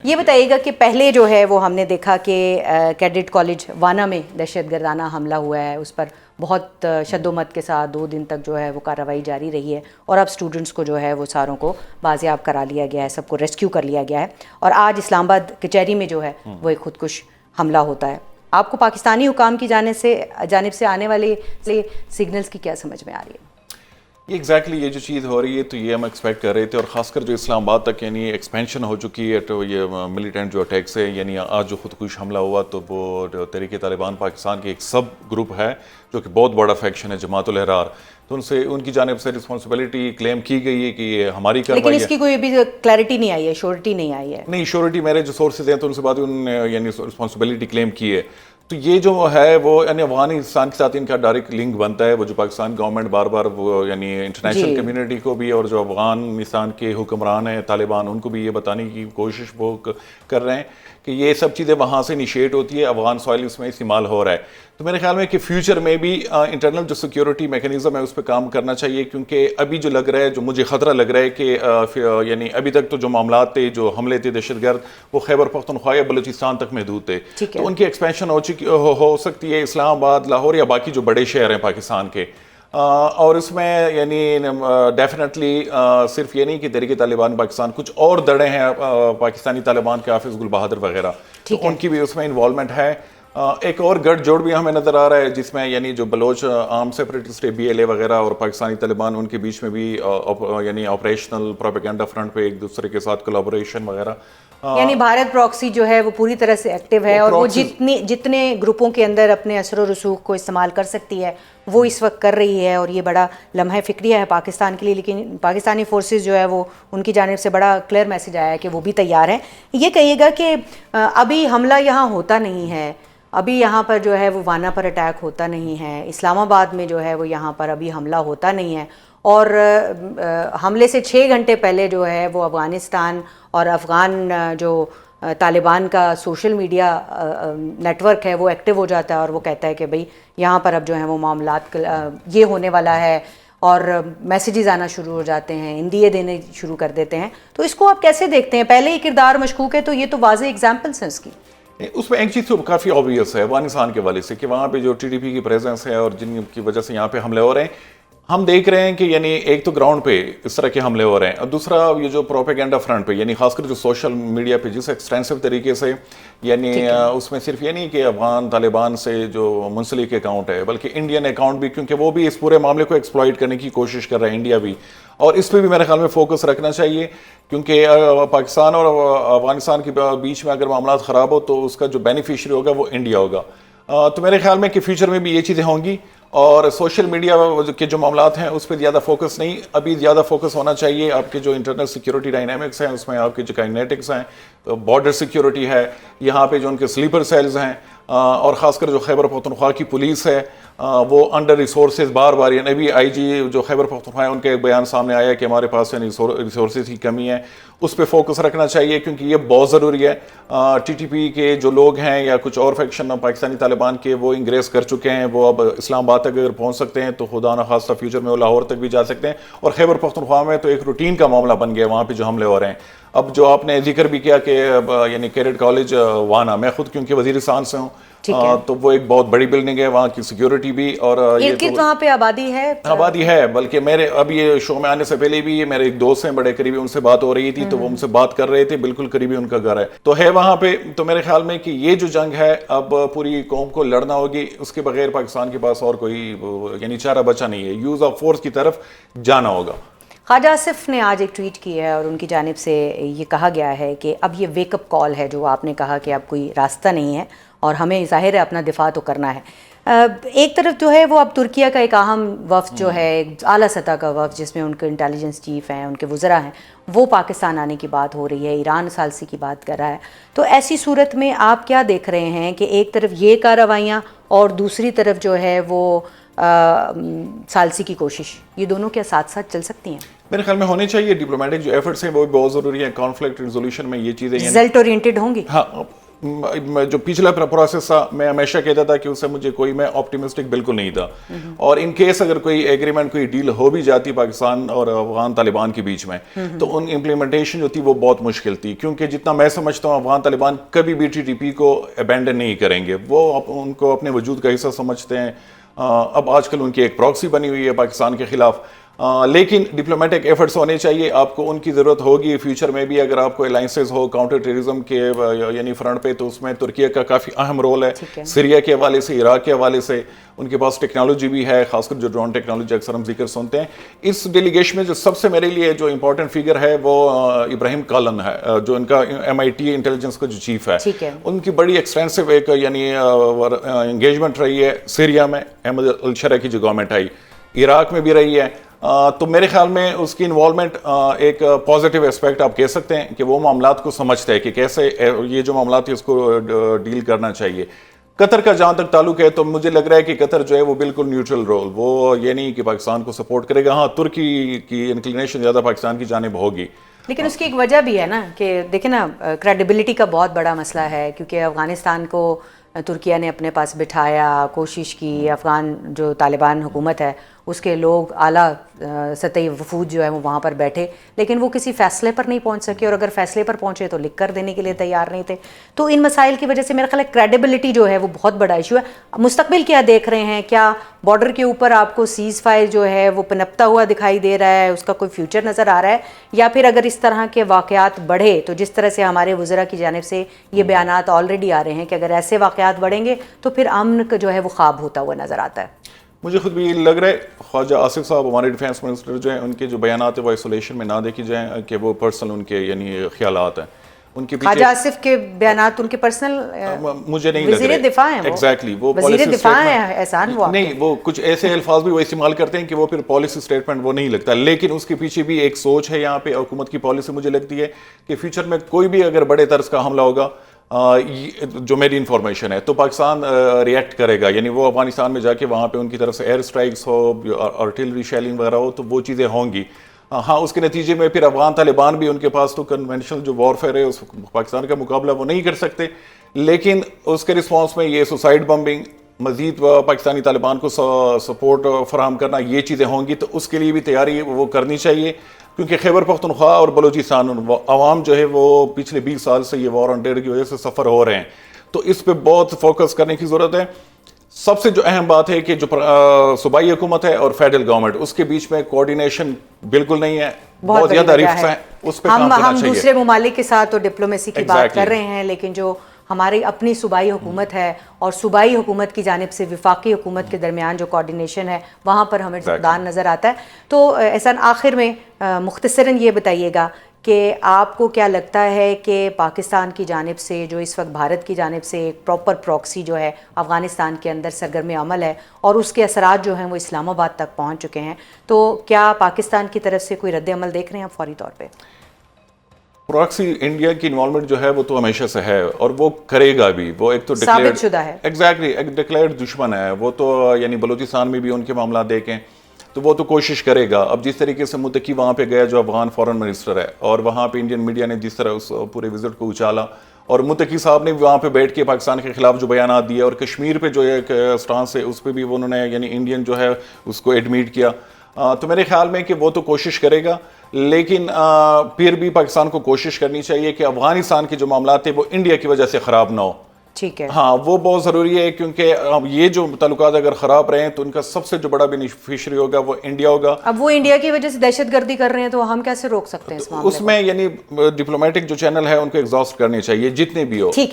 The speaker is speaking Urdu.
یہ بتائیے گا کہ پہلے جو ہے وہ ہم نے دیکھا کہ کیڈٹ کالج وانا میں دہشت گردانہ حملہ ہوا ہے، اس پر بہت شد و مت کے ساتھ 2 دن تک جو ہے وہ کارروائی جاری رہی ہے، اور اب اسٹوڈنٹس کو جو ہے وہ ساروں کو بازیاب کرا لیا گیا ہے، سب کو ریسکیو کر لیا گیا ہے، اور آج اسلام آباد کچہری میں جو ہے وہ ایک خودکش حملہ ہوتا ہے۔ آپ کو پاکستانی حکام کی جانب سے آنے والے سگنلز کی کیا سمجھ میں آ رہی ہے؟ ایگزیکٹلی یہ جو چیز ہو رہی ہے تو یہ ہم ایکسپیکٹ کر رہے تھے، اور خاص کر جو اسلام آباد تک یعنی ایکسپینشن ہو چکی ہے تو یہ ملیٹنٹ جو اٹیکس ہے، یعنی آج جو خودکش حملہ ہوا تو وہ تحریک طالبان پاکستان کی ایک سب گروپ ہے جو کہ بہت بڑا فیکشن ہے، جماعت الاحرار، تو ان کی جانب سے رسپانسبلٹی کلیم کی گئی ہے کہ یہ ہماری کارروائی ہے، لیکن اس کی کوئی ابھی کلیئرٹی نہیں آئی ہے، شیورٹی نہیں آئی ہے۔ نہیں، شیورٹی میرے جو سورسز ہیں تو ان سے بات انہوں نے یعنی رسپانسبلٹی کلیم کی ہے، تو یہ جو ہے وہ یعنی افغانستان کے ساتھ ان کا ڈائریکٹ لنک بنتا ہے، وہ جو پاکستان گورنمنٹ بار بار وہ یعنی انٹرنیشنل کمیونٹی کو بھی اور جو افغانستان کے حکمران ہیں طالبان ان کو بھی یہ بتانے کی کوشش وہ کر رہے ہیں کہ یہ سب چیزیں وہاں سے انیشیٹ ہوتی ہے، افغان سوائل اس میں استعمال ہو رہا ہے، تو میرے خیال میں کہ فیوچر میں بھی انٹرنل جو سیکیورٹی میکینزم ہے اس پہ کام کرنا چاہیے، کیونکہ ابھی جو لگ رہا ہے، جو مجھے خطرہ لگ رہا ہے کہ یعنی ابھی تک تو جو معاملات تھے، جو حملے تھے دہشت گرد، وہ خیبر پختونخوا یا بلوچستان تک محدود تھے، تو ان کی ایکسپینشن ہو سکتی ہے اسلام آباد، لاہور یا باقی جو بڑے شہر ہیں پاکستان کے، اور اس میں یعنی ڈیفینیٹلی صرف یہ نہیں کہ تحریک طالبان پاکستان، کچھ اور دڑے ہیں پاکستانی طالبان کے، حافظ گل بہادر وغیرہ، تو ان کی بھی اس میں انوالومنٹ ہے۔ ایک اور گٹھ جوڑ بھی ہمیں نظر آ رہا ہے جس میں یعنی جو بلوچ عام سیپریٹسٹ BLA وغیرہ اور پاکستانی طالبان، ان کے بیچ میں بھی یعنی آپریشنل پروپیگنڈا فرنٹ پہ ایک دوسرے کے ساتھ کولابوریشن وغیرہ، یعنی بھارت پراکسی جو ہے وہ پوری طرح سے ایکٹیو ہے، اور وہ جتنے گروپوں کے اندر اپنے اثر و رسوخ کو استعمال کر سکتی ہے وہ اس وقت کر رہی ہے، اور یہ بڑا لمحہ فکریہ ہے پاکستان کے لیے، لیکن پاکستانی فورسز جو ہے وہ ان کی جانب سے بڑا کلیئر میسج آیا ہے کہ وہ بھی تیار ہیں۔ یہ کہیے گا کہ ابھی حملہ یہاں ہوتا نہیں ہے، ابھی یہاں پر جو ہے وہ وانا پر اٹیک ہوتا نہیں ہے، اسلام آباد میں جو ہے وہ یہاں پر ابھی حملہ ہوتا نہیں ہے، اور حملے سے 6 گھنٹے پہلے جو ہے وہ افغانستان اور افغان جو طالبان کا سوشل میڈیا نیٹ ورک ہے وہ ایکٹیو ہو جاتا ہے، اور وہ کہتا ہے کہ بھئی یہاں پر اب جو ہے وہ معاملات یہ ہونے والا ہے، اور میسیجز آنا شروع ہو جاتے ہیں، اندیے دینے شروع کر دیتے ہیں۔ تو اس کو آپ کیسے دیکھتے ہیں؟ پہلے ہی کردار مشکوک ہے، تو یہ تو واضح ایگزامپلس ہیں اس کی۔ اس میں ایک چیز تو کافی آبویس ہے افغانستان کے والے سے کہ وہاں پہ جو TTP کی پریزنس ہے اور جن کی وجہ سے یہاں پہ حملے ہو رہے ہیں، ہم دیکھ رہے ہیں کہ یعنی ایک تو گراؤنڈ پہ اس طرح کے حملے ہو رہے ہیں، اور دوسرا یہ جو پروپیگنڈا فرنٹ پہ یعنی خاص کر جو سوشل میڈیا پہ جس ایکسٹینسو طریقے سے یعنی اس میں صرف یہ نہیں کہ افغان طالبان سے جو منسلک اکاؤنٹ ہے بلکہ انڈین اکاؤنٹ بھی، کیونکہ وہ بھی اس پورے معاملے کو ایکسپلائٹ کرنے کی کوشش کر رہا ہے انڈیا بھی، اور اس پہ بھی میرے خیال میں فوکس رکھنا چاہیے، کیونکہ پاکستان اور افغانستان کے بیچ میں اگر معاملات خراب ہو تو اس کا جو بینیفیشری ہوگا وہ انڈیا ہوگا، تو میرے خیال میں کہ فیوچر میں بھی یہ چیزیں ہوں گی، اور سوشل میڈیا کے جو معاملات ہیں اس پہ زیادہ فوکس نہیں، ابھی زیادہ فوکس ہونا چاہیے آپ کے جو انٹرنل سیکیورٹی ڈائنامکس ہیں، اس میں آپ کے جو کائنیٹکس ہیں، بارڈر سیکیورٹی ہے، یہاں پہ جو ان کے سلیپر سیلز ہیں، اور خاص کر جو خیبر پختونخوا کی پولیس ہے وہ انڈر ریسورسز بار بار، یعنی ابھی IG جو خیبر پختونخوا ہے ان کے ایک بیان سامنے آیا کہ ہمارے پاس یعنی ریسورسز کی کمی ہے، اس پہ فوکس رکھنا چاہیے کیونکہ یہ بہت ضروری ہے۔ TTP کے جو لوگ ہیں یا کچھ اور فیکشن پاکستانی طالبان کے وہ انگریز کر چکے ہیں، وہ اب اسلام آباد تک اگر پہنچ سکتے ہیں تو خدا نہ خواستہ فیوچر میں وہ لاہور تک بھی جا سکتے ہیں، اور خیبر پختونخوا میں تو ایک روٹین کا معاملہ بن گیا وہاں پہ جو حملے ہو رہے ہیں۔ اب جو آپ نے ذکر بھی کیا کہ یعنی کیڈٹ کالج وانا، میں خود کیونکہ وزیرستان سے ہوں تو وہ ایک بہت بڑی بلڈنگ ہے، وہاں کی سیکیورٹی بھی، اور وہاں پہ آبادی ہے، بلکہ میرے اب یہ شو میں آنے سے پہلے بھی میرے ایک دوست ہیں بڑے قریبی، ان سے بات ہو رہی تھی تو وہ ان سے بات کر رہے تھے، بالکل قریبی ان کا گھر ہے تو ہے وہاں پہ، تو میرے خیال میں کہ یہ جو جنگ ہے اب پوری قوم کو لڑنا ہوگی، اس کے بغیر پاکستان کے پاس اور کوئی یعنی چارہ بچا نہیں ہے، یوز آف فورس کی طرف جانا ہوگا۔ خواجہ آصف نے آج ایک ٹویٹ کی ہے اور ان کی جانب سے یہ کہا گیا ہے کہ اب یہ ویک اپ کال ہے، جو آپ نے کہا کہ اب کوئی راستہ نہیں ہے اور ہمیں ظاہر ہے اپنا دفاع تو کرنا ہے۔ ایک طرف جو ہے وہ اب ترکیہ کا ایک اہم وفد جو ہے، ایک اعلیٰ سطح کا وفد جس میں ان کے انٹیلیجنس چیف ہیں، ان کے وزراء ہیں، وہ پاکستان آنے کی بات ہو رہی ہے، ایران ثالثی کی بات کر رہا ہے، تو ایسی صورت میں آپ کیا دیکھ رہے ہیں کہ ایک طرف یہ کارروائیاں اور دوسری طرف جو ہے وہ ثالثی کی کوشش، یہ دونوں کیا ساتھ ساتھ چل سکتی ہیں؟ میرے خیال میں ہونے چاہیے، ڈپلومیٹک جو ایفرٹس ہیں وہ بھی بہت ضروری ہیں، کانفلکٹ ریزولوشن میں یہ چیزیں رزلٹ اورینٹڈ ہوں گی۔ ہاں جو پچھلا پروسیس تھا میں ہمیشہ کہتا تھا کہ اس سے مجھے کوئی میں آپٹیمسٹک بالکل نہیں تھا, اور ان کیس اگر کوئی ایگریمنٹ کوئی ڈیل ہو بھی جاتی پاکستان اور افغان طالبان کے بیچ میں تو ان امپلیمنٹیشن جو تھی وہ بہت مشکل تھی, کیونکہ جتنا میں سمجھتا ہوں افغان طالبان کبھی بھی TTP کو ابینڈن نہیں کریں گے, وہ ان کو اپنے وجود کا حصہ سمجھتے ہیں. اب آج کل ان کی ایک پراکسی بنی ہوئی ہے پاکستان کے خلاف, لیکن ڈپلومیٹک ایفرٹس ہونے چاہیے, آپ کو ان کی ضرورت ہوگی فیوچر میں بھی. اگر آپ کو الائنسز ہو کاؤنٹر ٹیررزم کے یعنی فرنٹ پہ, تو اس میں ترکیہ کا کافی اہم رول ہے, سیریا کے حوالے سے, عراق کے حوالے سے ان کے پاس ٹیکنالوجی بھی ہے, خاص کر جو ڈرون ٹیکنالوجی اکثر ہم ذکر سنتے ہیں. اس ڈیلیگیشن میں جو سب سے میرے لیے جو امپورٹنٹ فگر ہے وہ ابراہیم کالن ہے, جو ان کا MIT انٹیلیجنس کا جو چیف ہے. ان کی بڑی ایکسٹینسو ایک یعنی انگیجمنٹ رہی ہے سیریا میں, احمد الشرع کی جو گورنمنٹ آئی, عراق میں بھی رہی ہے. تو میرے خیال میں اس کی انوالومنٹ ایک پازیٹیو اسپیکٹ آپ کہہ سکتے ہیں کہ وہ معاملات کو سمجھتے ہیں کہ کیسے یہ جو معاملات ہیں اس کو ڈیل کرنا چاہیے. قطر کا جہاں تک تعلق ہے تو مجھے لگ رہا ہے کہ قطر جو ہے وہ بالکل نیوٹرل رول, وہ یہ نہیں کہ پاکستان کو سپورٹ کرے گا. ہاں ترکی کی انکلینیشن زیادہ پاکستان کی جانب ہوگی, لیکن اس کی ایک وجہ بھی ہے نا کہ دیکھیں نا, کریڈیبلٹی کا بہت بڑا مسئلہ ہے, کیونکہ افغانستان کو ترکیہ نے اپنے پاس بٹھایا, کوشش کی, افغان جو طالبان حکومت ہے اس کے لوگ اعلیٰ سطحی وفود جو ہے وہ وہاں پر بیٹھے, لیکن وہ کسی فیصلے پر نہیں پہنچ سکے, اور اگر فیصلے پر پہنچے تو لکھ کر دینے کے لیے تیار نہیں تھے. تو ان مسائل کی وجہ سے میرا خیال ہے کریڈیبلٹی جو ہے وہ بہت بڑا ایشو ہے. مستقبل کیا دیکھ رہے ہیں, کیا بارڈر کے اوپر آپ کو سیز فائر جو ہے وہ پنپتا ہوا دکھائی دے رہا ہے, اس کا کوئی فیوچر نظر آ رہا ہے, یا پھر اگر اس طرح کے واقعات بڑھے تو جس طرح سے ہمارے وزراء کی جانب سے یہ بیانات آلریڈی آ رہے ہیں کہ اگر ایسے واقعات بڑھیں گے تو پھر امن کا جو ہے وہ خواب ہوتا ہوا نظر آتا ہے. مجھے خود بھی یہ لگ رہا ہے خواجہ آصف صاحب ہمارے ڈیفینس منسٹر جو ہیں, ان کے جو بیانات ہیں وہ آئسولیشن میں نہ دیکھی جائیں کہ وہ پرسنل ان کے یعنی خیالات ہیں. ان کے خواجہ آصف کے بیانات ان کے پرسنل مجھے نہیں لگ رہے, وزیر دفاع ہیں, ایگزیکٹلی وہ وزیر دفاع ہیں احسان, وہ نہیں, وہ کچھ ایسے الفاظ بھی وہ استعمال کرتے ہیں کہ وہ پھر پالیسی سٹیٹمنٹ وہ نہیں لگتا, لیکن اس کے پیچھے بھی ایک سوچ ہے یہاں پہ. حکومت کی پالیسی مجھے لگتی ہے کہ فیوچر میں کوئی بھی اگر بڑے طرز کا حملہ ہوگا, جو میری انفارمیشن ہے, تو پاکستان ریئیکٹ کرے گا. یعنی وہ افغانستان میں جا کے وہاں پہ ان کی طرف سے ایئر سٹرائکس ہو, آرٹلری شیلنگ وغیرہ ہو, تو وہ چیزیں ہوں گی. ہاں اس کے نتیجے میں پھر افغان طالبان بھی, ان کے پاس تو کنونشنل جو وارفیئر ہے اس پاکستان کا مقابلہ وہ نہیں کر سکتے, لیکن اس کے رسپانس میں یہ سوسائڈ بمبنگ, مزید پاکستانی طالبان کو سپورٹ فراہم کرنا, یہ چیزیں ہوں گی. تو اس کے لیے بھی تیاری وہ کرنی چاہیے, کیونکہ خیبر پختونخوا اور بلوچستان عوام جو ہے وہ پچھلے 20 سال سے یہ وار آن ٹیرر کی وجہ سے سفر ہو رہے ہیں, تو اس پہ بہت فوکس کرنے کی ضرورت ہے. سب سے جو اہم بات ہے کہ جو صوبائی حکومت ہے اور فیڈرل گورنمنٹ, اس کے بیچ میں کوارڈینیشن بالکل نہیں ہے, بہت زیادہ رفت ہے, اس پہ کام کرنا چاہیے. ہم دوسرے ممالک کے ساتھ تو ڈپلومیسی کی بات کر رہے ہیں, لیکن جو ہماری اپنی صوبائی حکومت ہے اور صوبائی حکومت کی جانب سے وفاقی حکومت کے درمیان جو کوارڈینیشن ہے وہاں پر ہمیں فقدان نظر آتا ہے. تو احسان آخر میں مختصراً یہ بتائیے گا کہ آپ کو کیا لگتا ہے کہ پاکستان کی جانب سے جو اس وقت بھارت کی جانب سے ایک پراپر پراکسی جو ہے افغانستان کے اندر سرگرم عمل ہے اور اس کے اثرات جو ہیں وہ اسلام آباد تک پہنچ چکے ہیں, تو کیا پاکستان کی طرف سے کوئی رد عمل دیکھ رہے ہیں آپ فوری طور پہ؟ پراکسی انڈیا کی انوالومنٹ جو ہے وہ تو ہمیشہ سے ہے اور وہ کرے گا بھی. وہ ایک تو ثابت شدہ ہے, ایگزیکٹلی ایک ڈکلیئرڈ دشمن ہے وہ تو. یعنی بلوچستان میں بھی ان کے معاملات دیکھیں تو وہ تو کوشش کرے گا. اب جس طریقے سے متقی وہاں پہ گیا جو افغان فارن منسٹر ہے, اور وہاں پہ انڈین میڈیا نے جس طرح اس پورے وزٹ کو اچالا, اور متقی صاحب نے وہاں پہ بیٹھ کے پاکستان کے خلاف جو بیانات دیے, اور کشمیر پہ جو ایک سٹانس ہے اس پہ بھی انہوں نے یعنی انڈین جو ہے اس کو ایڈمیٹ کیا. تو میرے خیال میں کہ وہ تو کوشش کرے گا, لیکن پھر بھی پاکستان کو کوشش کرنی چاہیے کہ افغانستان کے جو معاملات ہیں وہ انڈیا کی وجہ سے خراب نہ ہو. ٹھیک ہے, ہاں وہ بہت ضروری ہے, کیونکہ یہ جو تعلقات اگر خراب رہے ہیں تو ان کا سب سے جو بڑا بینیفیشری ہوگا وہ انڈیا ہوگا. اب وہ انڈیا کی وجہ سے دہشت گردی کر رہے ہیں تو ہم کیسے روک سکتے ہیں اس معاملے اس میں؟ یعنی ڈپلومیٹک جو چینل ہے ان کو ایگزاسٹ کرنے چاہیے جتنے بھی ہو. ٹھیک ہے.